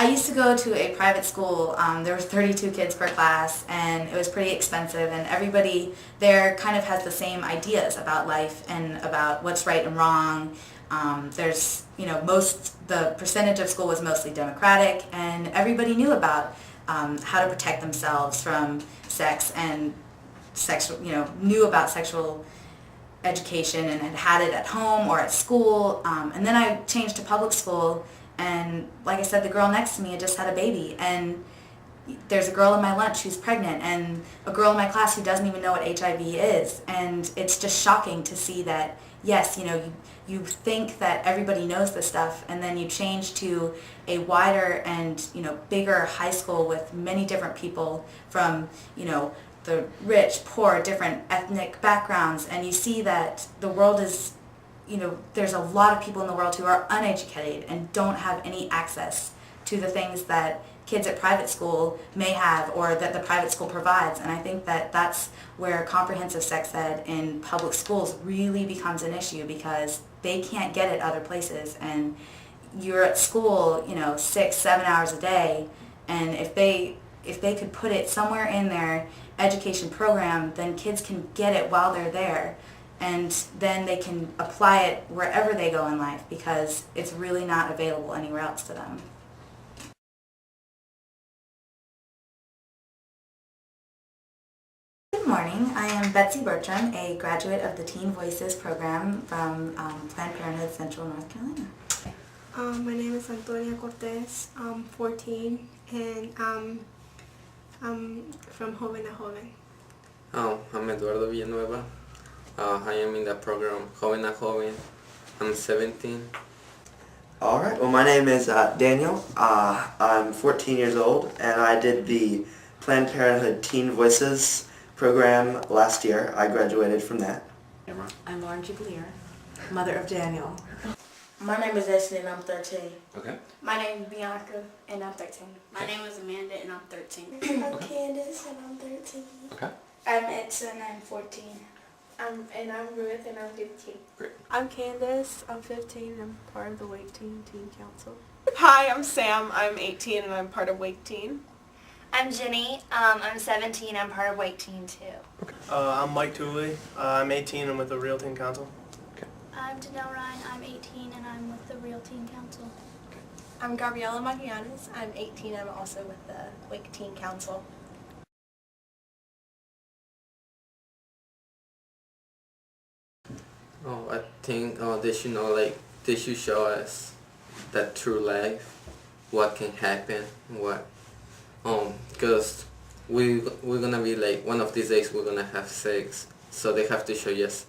I used to go to a private school. There were 32 kids per class, and it was pretty expensive, and everybody there kind of has the same ideas about life and about what's right and wrong. The percentage of school was mostly Democratic, and everybody knew about how to protect themselves from sex and knew about sexual education and had it at home or at school. And then I changed to public school, and like I said, the girl next to me had just had a baby, and there's a girl in my lunch who's pregnant, and a girl in my class who doesn't even know what HIV is. And it's just shocking to see that, yes, you think that everybody knows this stuff, and then you change to a wider and bigger high school with many different people from the rich, poor, different ethnic backgrounds, and you see that the world is, there's a lot of people in the world who are uneducated and don't have any access to the things that kids at private school may have or that the private school provides. And I think that that's where comprehensive sex ed in public schools really becomes an issue, because they can't get it other places. And you're at school, 6-7 hours a day, and if they could put it somewhere in their education program, then kids can get it while they're there, and then they can apply it wherever they go in life, because it's really not available anywhere else to them. Good morning. I am Betsy Bertram, a graduate of the Teen Voices program from Planned Parenthood Central North Carolina. My name is Antonia Cortez. I'm 14, and I'm from Joven a Joven. I'm Eduardo Villanueva. I am in the program Joven a Joven. I'm 17. Alright, well, my name is Daniel. I'm 14 years old, and I did the Planned Parenthood Teen Voices program last year. I graduated from that. I'm Lauren Jubileer, mother of Daniel. My name is Ashley and I'm 13. Okay. My name is Bianca and I'm 13. My name is Amanda and I'm 13. I'm Candace and I'm 13. Okay. I'm Edson and I'm 14. I'm Ruth and I'm 15. Great. I'm Candace. I'm 15. I'm part of the Wake Teen Council. Hi, I'm Sam. I'm 18 and I'm part of Wake Teen. I'm Jenny. I'm 17. I'm part of Wake Teen too. Okay. I'm Mike Tooley. I'm 18 and with the Real Teen Council. I'm Danelle Ryan. I'm 18 and I'm with the Real Teen Council. Okay. I'm Gabriela Magallanes. I'm 18. I'm also with the Wake Teen Council. I think they should show us that true life, what can happen, because we're gonna be like, one of these days we're gonna have sex, so they have to show us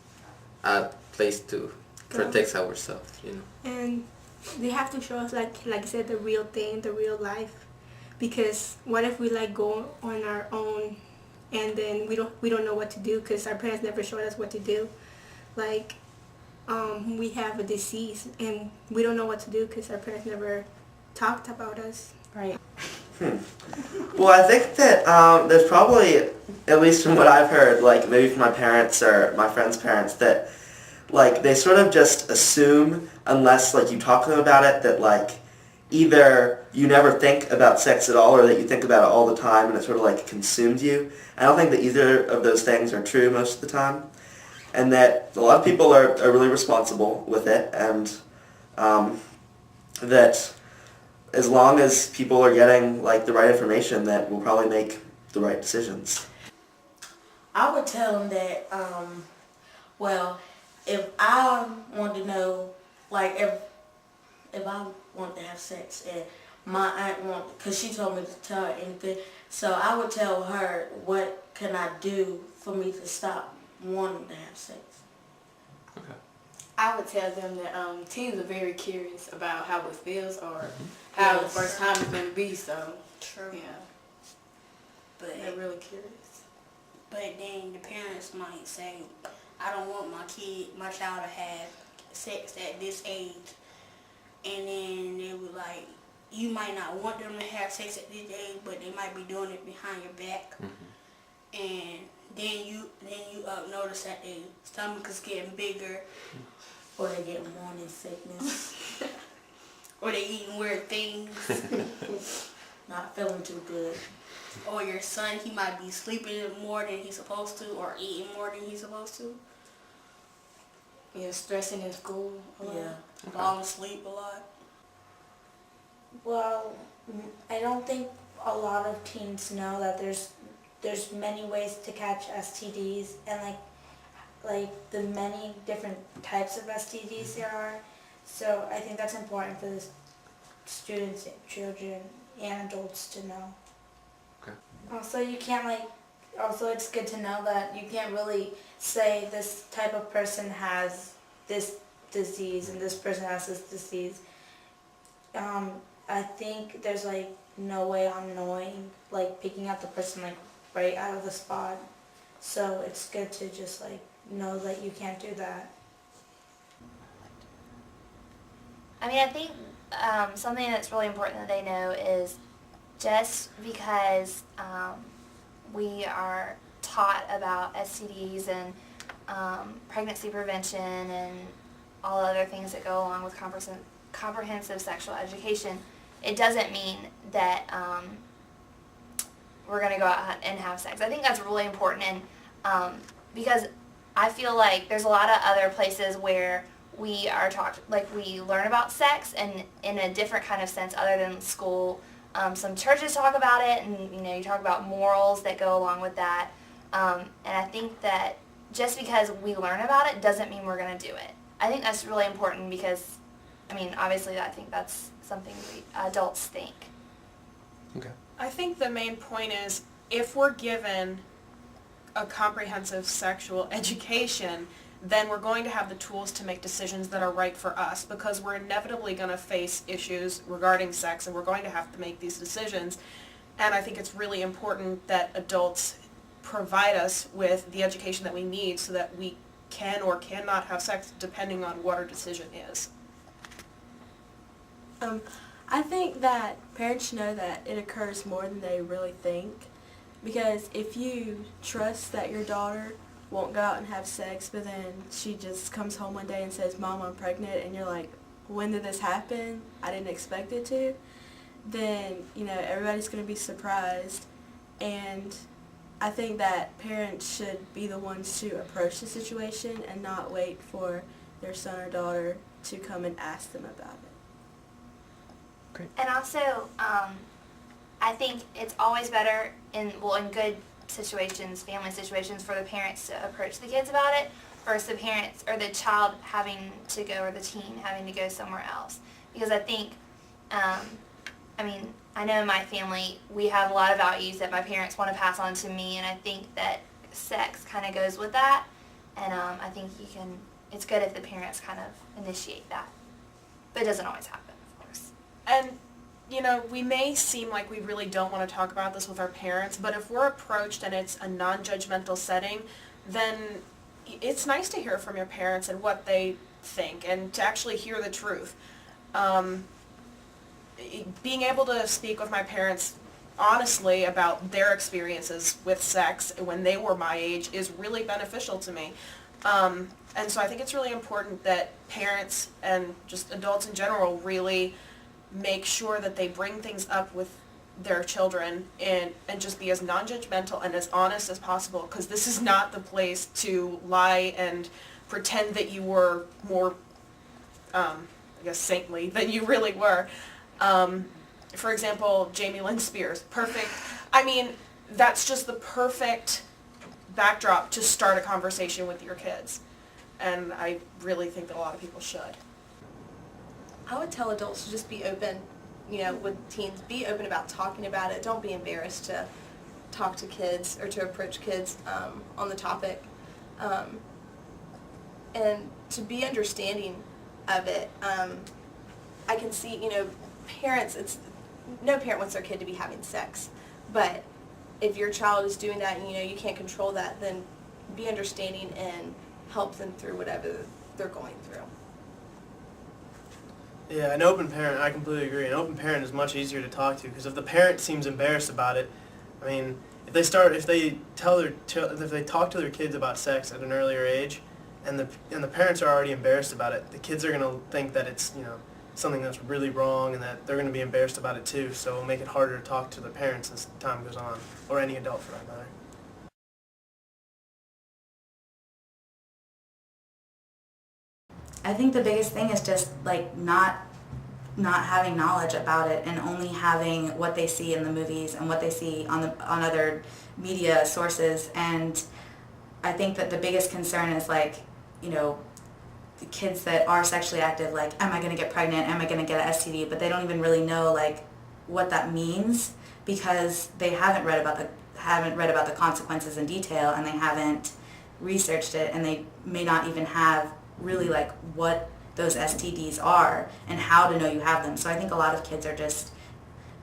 a place to protect ourselves, And they have to show us, like I said, the real thing, the real life. Because what if we go on our own, and then we don't know what to do because our parents never showed us what to do. We have a disease and we don't know what to do because our parents never talked about us. Right. Well, I think that there's probably, at least from what I've heard, maybe from my parents or my friends' parents, that they sort of just assume, unless you talk to them about it, that either you never think about sex at all or that you think about it all the time and it sort of consumes you. I don't think that either of those things are true most of the time, and that a lot of people are really responsible with it, and that as long as people are getting the right information, that we'll probably make the right decisions. I would tell them that, if I want to know, if I want to have sex and my aunt because she told me to tell her anything, so I would tell her what can I do for me to stop wanting to have sex. Okay. I would tell them that teens are very curious about how it feels or how the first time is going to be, so True. yeah, But they're really curious. But then the parents might say, I don't want my child to have sex at this age. And then they would you might not want them to have sex at this age, but they might be doing it behind your back. Mm-hmm. And then you notice that their stomach is getting bigger. Or they get morning sickness. Or they eating weird things. Not feeling too good. Or your son, he might be sleeping more than he's supposed to, or eating more than he's supposed to. Yeah, stressing in school a lot. Yeah. Falling asleep a lot. Well, I don't think a lot of teens know that there's many ways to catch STDs, and like the many different types of STDs there are. So I think that's important for the students, children, and adults to know. Okay. Also, you can't also it's good to know that you can't really say this type of person has this disease and this person has this disease. I think there's no way on knowing, picking out the person right out of the spot. So it's good to just know that you can't do that. I mean, I think something that's really important that they know is just because we are taught about STDs and pregnancy prevention and all other things that go along with comprehensive sexual education, it doesn't mean that we're going to go out and have sex. I think that's really important, and because I feel like there's a lot of other places where we are taught, we learn about sex and in a different kind of sense other than school. Some churches talk about it, and you talk about morals that go along with that. And I think that just because we learn about it doesn't mean we're going to do it. I think that's really important because, obviously I think that's something adults think. Okay. I think the main point is if we're given a comprehensive sexual education, then we're going to have the tools to make decisions that are right for us, because we're inevitably going to face issues regarding sex and we're going to have to make these decisions. And I think it's really important that adults provide us with the education that we need so that we can or cannot have sex depending on what our decision is. I think that parents know that it occurs more than they really think, because if you trust that your daughter won't go out and have sex, but then she just comes home one day and says, "Mom, I'm pregnant," and you're like, "When did this happen? I didn't expect it to," then, everybody's going to be surprised. And I think that parents should be the ones to approach the situation and not wait for their son or daughter to come and ask them about it. Great. And also, I think it's always better in good situations, family situations, for the parents to approach the kids about it versus the parents or the child having to go, or the teen having to go somewhere else. Because I think, I know in my family we have a lot of values that my parents want to pass on to me, and I think that sex kind of goes with that. And I think it's good if the parents kind of initiate that. But it doesn't always happen, of course. And we may seem like we really don't want to talk about this with our parents, but if we're approached and it's a non-judgmental setting, then it's nice to hear from your parents and what they think and to actually hear the truth. Being able to speak with my parents honestly about their experiences with sex when they were my age is really beneficial to me. And so I think it's really important that parents and just adults in general really make sure that they bring things up with their children and just be as non-judgmental and as honest as possible, because this is not the place to lie and pretend that you were more, saintly than you really were. For example, Jamie Lynn Spears, perfect. That's just the perfect backdrop to start a conversation with your kids. And I really think that a lot of people should. I would tell adults to just be open, with teens. Be open about talking about it. Don't be embarrassed to talk to kids or to approach kids on the topic. And to be understanding of it. I can see, parents, no parent wants their kid to be having sex. But if your child is doing that and you can't control that, then be understanding and help them through whatever they're going through. Yeah, an open parent, I completely agree. An open parent is much easier to talk to, because if the parent seems embarrassed about it, if they talk to their kids about sex at an earlier age, and the parents are already embarrassed about it, the kids are going to think that it's something that's really wrong and that they're going to be embarrassed about it too, so it'll make it harder to talk to their parents as time goes on, or any adult for that matter. I think the biggest thing is just like not having knowledge about it and only having what they see in the movies and what they see on other media sources. And I think that the biggest concern is like, you know, the kids that are sexually active, like, am I going to get pregnant? Am I going to get an STD? But they don't even really know like what that means because they haven't read about the consequences in detail, and they haven't researched it, and they may not even have really like what those STDs are and how to know you have them. So I think a lot of kids are just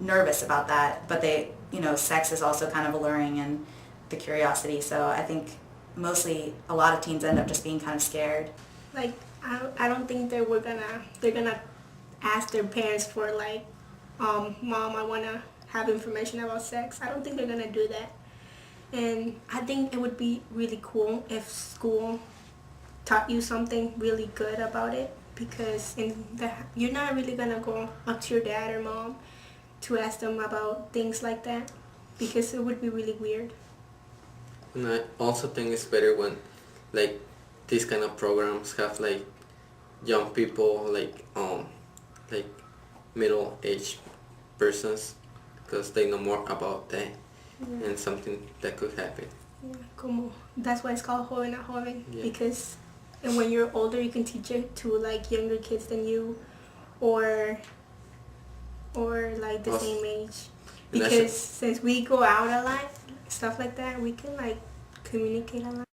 nervous about that, but they, you know, sex is also kind of alluring and the curiosity. So I think mostly a lot of teens end up just being kind of scared. Like, I don't think they're gonna ask their parents for like, Mom, I wanna have information about sex. I don't think they're gonna do that. And I think it would be really cool if school taught you something really good about it, because you're not really gonna go up to your dad or mom to ask them about things like that, because it would be really weird. And I also think it's better when like these kind of programs have like young people like middle-aged persons, because they know more about that and something that could happen. Yeah, that's why it's called joven a joven, Yeah. because and when you're older you can teach it to like younger kids than you, or like the same age, because since we go out a lot, stuff like that, we can like communicate a lot.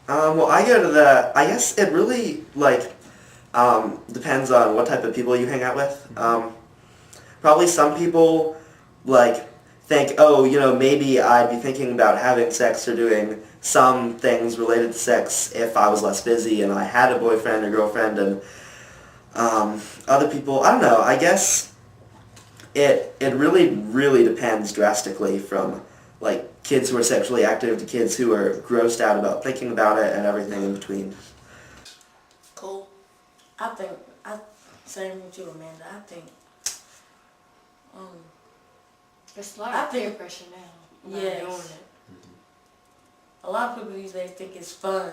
Well, I guess it really, like, depends on what type of people you hang out with. Probably some people, like, think, oh, you know, maybe I'd be thinking about having sex or doing some things related to sex if I was less busy and I had a boyfriend or girlfriend. And other people, I don't know, I guess it really, really depends drastically from, like, kids who are sexually active to kids who are grossed out about thinking about it and everything in between. Cool. I think, same with you, Amanda. I think, it's a lot of peer pressure now. Yes. A lot of people these days think it's fun.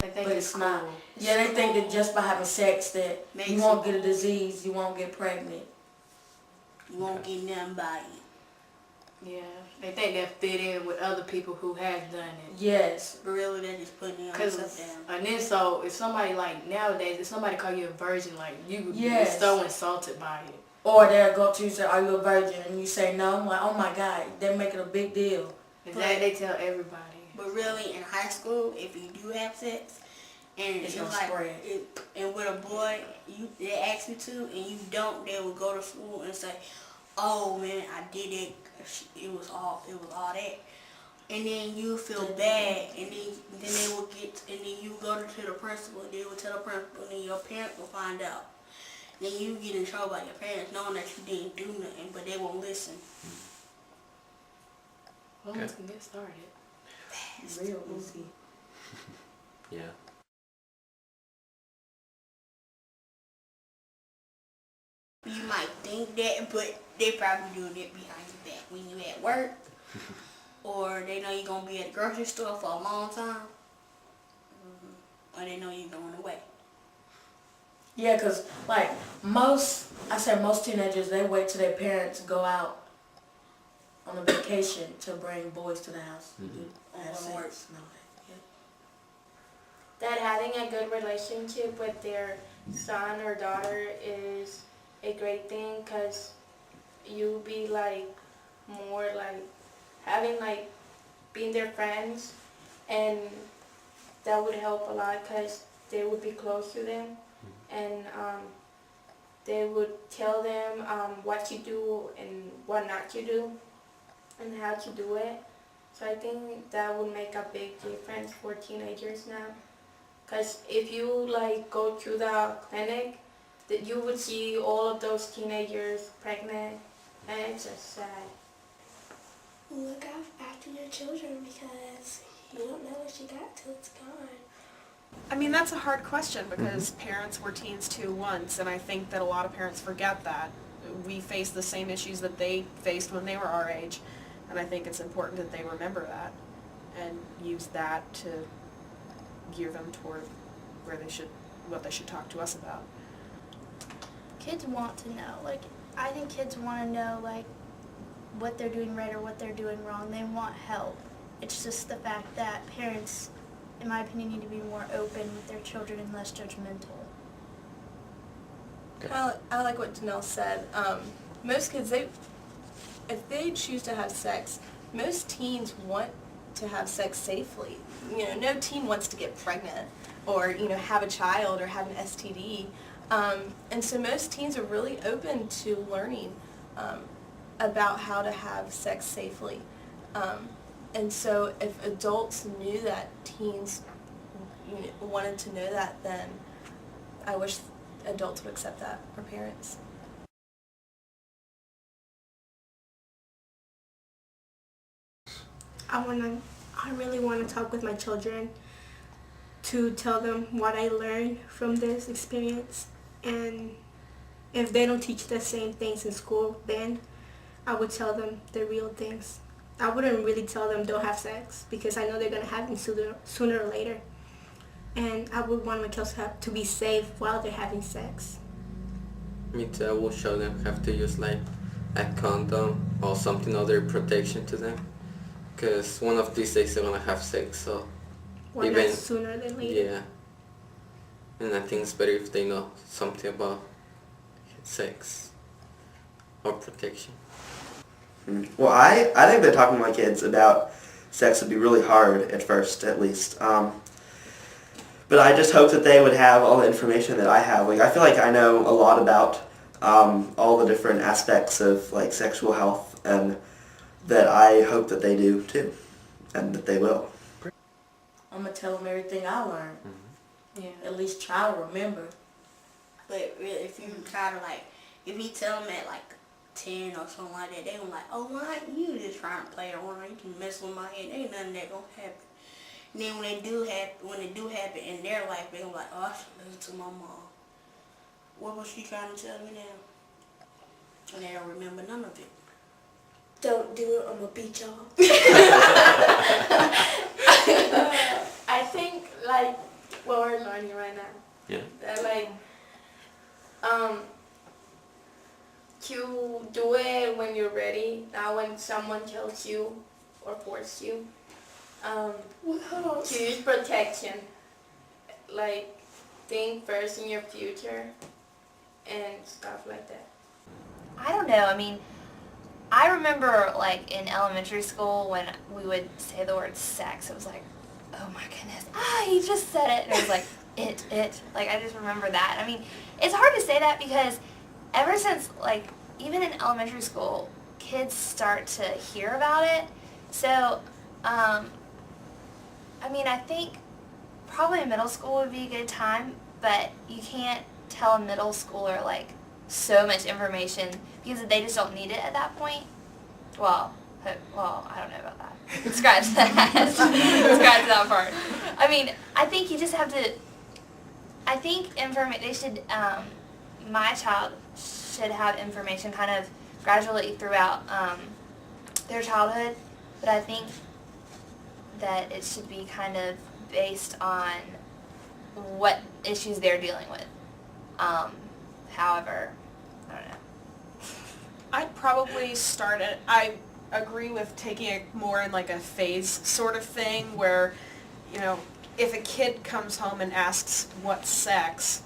They think but it's not. cool. Yeah, they think that just by having sex that you won't get a disease, you won't get pregnant. You won't get nothing by it. Yeah, they think they fit in with other people who has done it. Yes. But really, they're just putting it on Cause down. and then so if somebody like nowadays, if somebody call you a virgin, like you would be so insulted by it. Or they'll go to you and say, "Are you a virgin?" and you say no. I'm like, oh my God, they're making a big deal. They tell everybody. But really, in high school, if you do have sex, and it's like, spread. And with a boy, they ask you to, and you don't, they will go to school and say, "Oh man, I did it. It was all that." And then you feel bad, and then they will and then you go to the principal, and they will tell the principal, and then your parents will find out. Then you get in trouble by your parents knowing that you didn't do nothing, but they won't listen. Well, let's get started. Real easy. Yeah. You might think that, but they probably doing it behind your back when you at work, or they know you're gonna be at the grocery store for a long time, or they know you're going away. Yeah, because, like, most teenagers, they wait till their parents go out on a vacation to bring boys to the house. Have sex. That having a good relationship with their son or daughter is a great thing, because you be like more like having like being their friends, and that would help a lot because they would be close to them, and they would tell them what to do and what not to do and how to do it. So I think that would make a big difference for teenagers now, because if you like go to the clinic, that you would see all of those teenagers pregnant, and it's just sad. Look out after your children, because you don't know what you got till it's gone. I mean, that's a hard question because parents were teens too once, and I think that a lot of parents forget that. We face the same issues that they faced when they were our age, and I think it's important that they remember that and use that to gear them toward what they should talk to us about. Kids want to know. Like, I think kids want to know, like, what they're doing right or what they're doing wrong. They want help. It's just the fact that parents, in my opinion, need to be more open with their children and less judgmental. I like what Janelle said. Most kids, if they choose to have sex, most teens want to have sex safely. You know, no teen wants to get pregnant or, you know, have a child or have an STD. And so most teens are really open to learning about how to have sex safely. And so if adults knew that teens wanted to know that, then I wish adults would accept that, or parents. I really want to talk with my children to tell them what I learned from this experience, and if they don't teach the same things in school, then I would tell them the real things. I wouldn't really tell them don't have sex because I know they're going to have them sooner or later. And I would want my kids to be safe while they're having sex. Me too. I will show them have to use like a condom or something other protection to them. Because one of these days they're going to have sex, so Why even not sooner than later? Yeah. And I think it's better if they know something about sex or protection. Well, I think that talking to my kids about sex would be really hard at first, at least. But I just hope that they would have all the information that I have. Like, I feel like I know a lot about all the different aspects of like sexual health, and that I hope that they do too, and that they will. I'm gonna tell them everything I learned. Yeah. At least try to remember. But really, if you try to if you tell them at 10 or something like that, they gonna oh, why you just trying to play around? You can mess with my head. Ain't nothing that gonna happen. And then when it do happen in their life, they gonna oh, I should listen to my mom. What was she trying to tell me now? And they don't remember none of it. Don't do it, I'm gonna beat y'all. I think what we're learning right now. Yeah. That you do it when you're ready, not when someone tells you or forces you. To use protection. Think first in your future and stuff like that. I don't know. I mean, I remember in elementary school when we would say the word sex, it was oh my goodness, he just said it. And it was it. I just remember that. I mean, it's hard to say that because ever since, even in elementary school, kids start to hear about it. So, I mean, I think probably middle school would be a good time, but you can't tell a middle schooler, so much information because they just don't need it at that point. Well, I don't know about that. Scratch that. Scratch that part. I mean, I think you just have to, I think they should, my child should have information kind of gradually throughout their childhood, but I think that it should be kind of based on what issues they're dealing with. However, I don't know. I'd probably start it. I agree with taking it more in a phase sort of thing where, if a kid comes home and asks what's sex,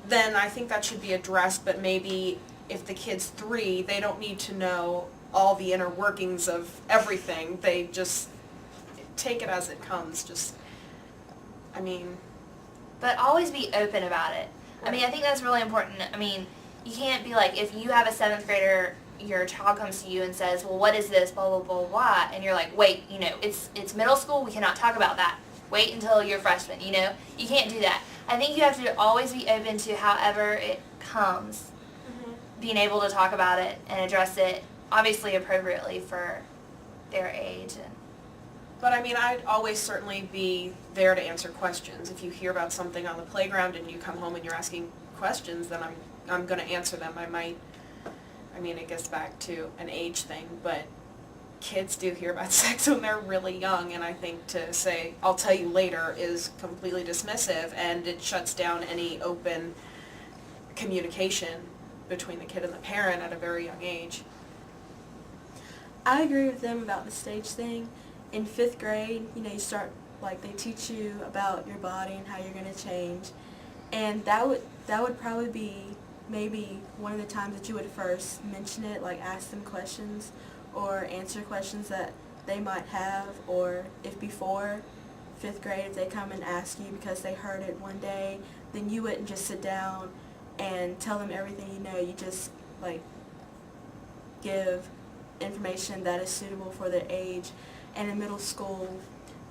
then I think that should be addressed, but maybe if the kid's 3, they don't need to know all the inner workings of everything. They just take it as it comes. But always be open about it. I mean, I think that's really important. I mean, you can't be if you have a 7th grader, your child comes to you and says, well, what is this, blah, blah, blah, blah, and you're wait, it's middle school, we cannot talk about that. Wait until you're freshman, you can't do that. I think you have to always be open to however it comes, being able to talk about it and address it, obviously appropriately for their age. But I mean, I'd always certainly be there to answer questions. If you hear about something on the playground and you come home and you're asking questions, then I'm going to answer them. I mean, it gets back to an age thing, but kids do hear about sex when they're really young, and I think to say, I'll tell you later, is completely dismissive, and it shuts down any open communication between the kid and the parent at a very young age. I agree with them about the stage thing. In 5th grade, you start, they teach you about your body and how you're going to change, and that would probably be maybe one of the times that you would first mention it, ask them questions or answer questions that they might have, or if before 5th grade, if they come and ask you because they heard it one day, then you wouldn't just sit down and tell them everything you know. You just, give information that is suitable for their age. And in middle school,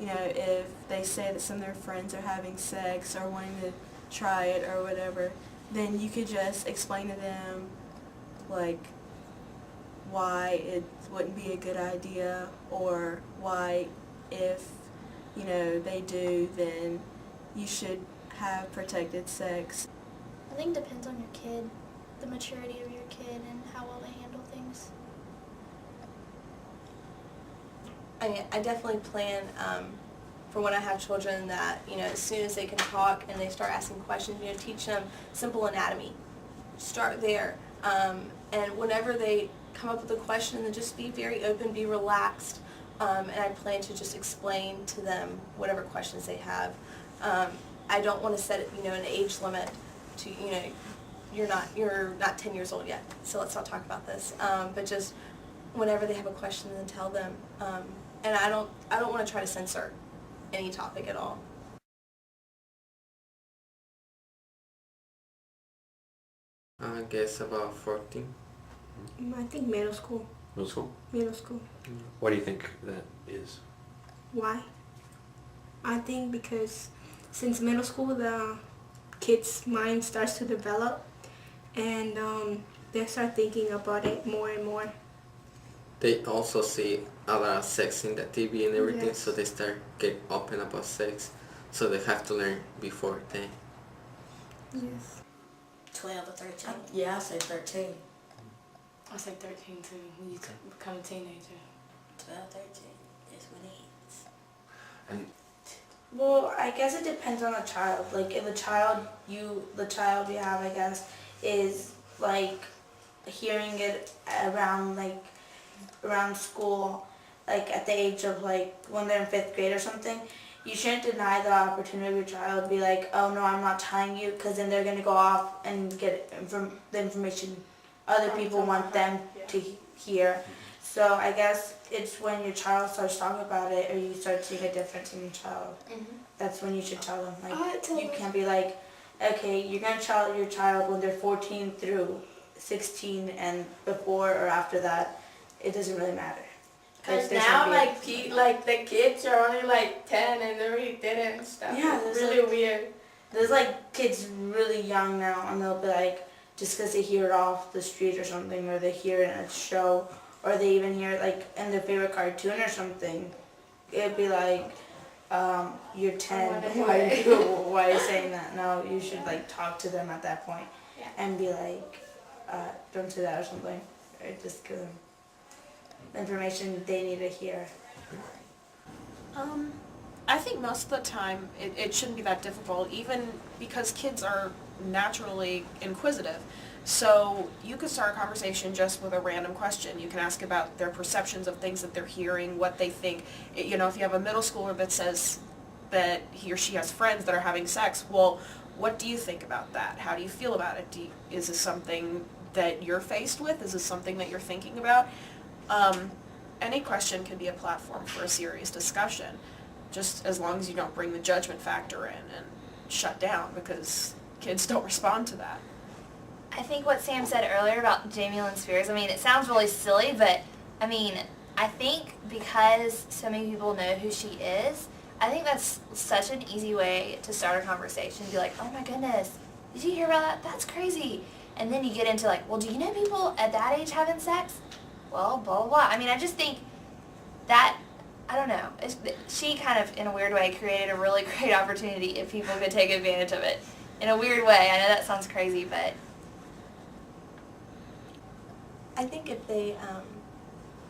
if they say that some of their friends are having sex or wanting to try it or whatever, then you could just explain to them, why it wouldn't be a good idea, or why if, they do, then you should have protected sex. I think it depends on your kid, the maturity of your kid, and how well they handle things. I mean, I definitely plan for when I have children that, as soon as they can talk and they start asking questions, teach them simple anatomy. Start there. And whenever they come up with a question, then just be very open, be relaxed. And I plan to just explain to them whatever questions they have. I don't want to set it, an age limit to, you're not 10 years old yet, so let's not talk about this. But just whenever they have a question, then tell them. And I don't want to try to censor any topic at all. I guess about 14. I think middle school. Middle school? Middle school. Why do you think that is? Why? I think because since middle school, the kids' mind starts to develop, and they start thinking about it more and more. They also see a lot of sex in the TV and everything, Yes. so they start get open about sex. So they have to learn before then. Yes. 12 or 13. Yeah, I say 13. I say 13 too, when you become a teenager. 12, 13 is when it hits. And Well, I guess it depends on the child. If the child you have, I guess, is hearing it around school, at the age of when they're in 5th grade or something, you shouldn't deny the opportunity of your child. Be like, oh no, I'm not telling you, because then they're gonna go off and get the information other people want them to hear. So I guess it's when your child starts talking about it, or you start seeing a difference in your child. That's when you should tell them. You can't be like, okay, you're gonna tell your child when they're 14 through 16, and before or after that, it doesn't really matter. Because now, the kids are only 10 and they really didn't and stuff. Yeah, it's really weird. There's kids really young now, and they'll be just because they hear it off the street or something, or they hear it in a show, or they even hear it in their favorite cartoon or something, it'd be you're 10, why are you saying that? No, you should talk to them at that point, and be don't say that or something, or just give them information they need to hear. I think most of the time it shouldn't be that difficult, even because kids are naturally inquisitive. So you could start a conversation just with a random question. You can ask about their perceptions of things that they're hearing, what they think. If you have a middle schooler that says that he or she has friends that are having sex, well, what do you think about that? How do you feel about it? Is this something that you're faced with? Is this something that you're thinking about? Any question can be a platform for a serious discussion, just as long as you don't bring the judgment factor in and shut down, because kids don't respond to that. I think what Sam said earlier about Jamie Lynn Spears, it sounds really silly, but I think because so many people know who she is, I think that's such an easy way to start a conversation. Be like, oh my goodness, did you hear about that? That's crazy. And then you get into well, do you know people at that age having sex? Well, blah, blah, blah. I just think that I don't know. She kind of, in a weird way, created a really great opportunity if people could take advantage of it. In a weird way. I know that sounds crazy, but... I think if they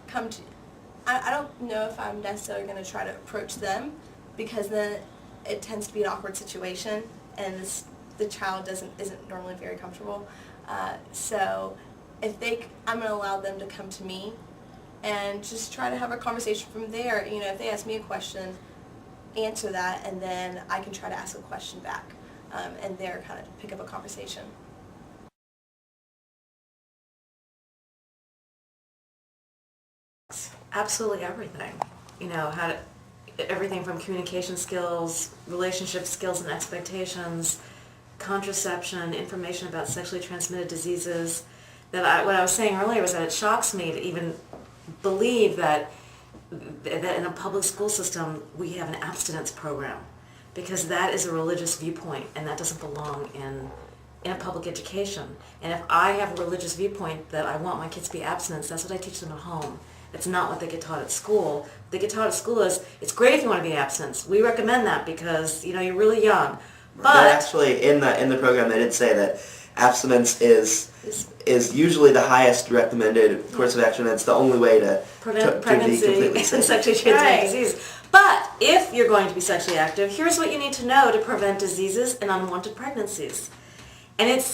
come to... I don't know if I'm necessarily going to try to approach them, because then it tends to be an awkward situation, and the child isn't normally very comfortable. So if I'm going to allow them to come to me and just try to have a conversation from there. You know, if they ask me a question, answer that, and then I can try to ask a question back, and there kind of pick up a conversation. Absolutely everything. You know, everything from communication skills, relationship skills and expectations, contraception, information about sexually transmitted diseases. What I was saying earlier was that it shocks me to even believe that in a public school system we have an abstinence program, because that is a religious viewpoint and that doesn't belong in a public education. And if I have a religious viewpoint that I want my kids to be abstinent, that's what I teach them at home. It's not what they get taught at school. What they get taught at school is, it's great if you want to be abstinent. We recommend that because, you know, you're really young. But they actually, in the program, they did say that abstinence is usually the highest recommended course of action. It's the only way to prevent be pregnancy completely and safe. sexually transmitted disease. But if you're going to be sexually active, here's what you need to know to prevent diseases and unwanted pregnancies. And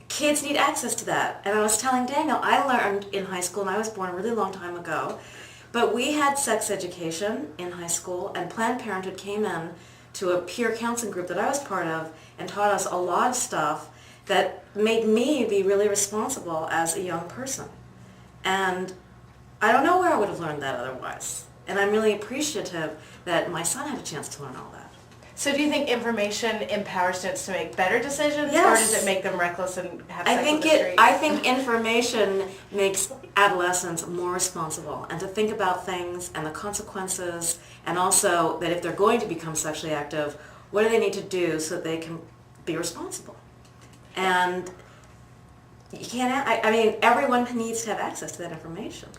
kids need access to that. And I was telling Daniel, I learned in high school, and I was born a really long time ago, but we had sex education in high school, and Planned Parenthood came in to a peer counseling group that I was part of and taught us a lot of stuff that made me be really responsible as a young person. And I don't know where I would have learned that otherwise. And I'm really appreciative that my son had a chance to learn all that. So do you think information empowers students to make better decisions, Yes. or does it make them reckless and have sex on the street? I think information makes adolescents more responsible and to think about things and the consequences, and also that if they're going to become sexually active, what do they need to do so that they can be responsible? And you can't, I mean, everyone needs to have access to that information.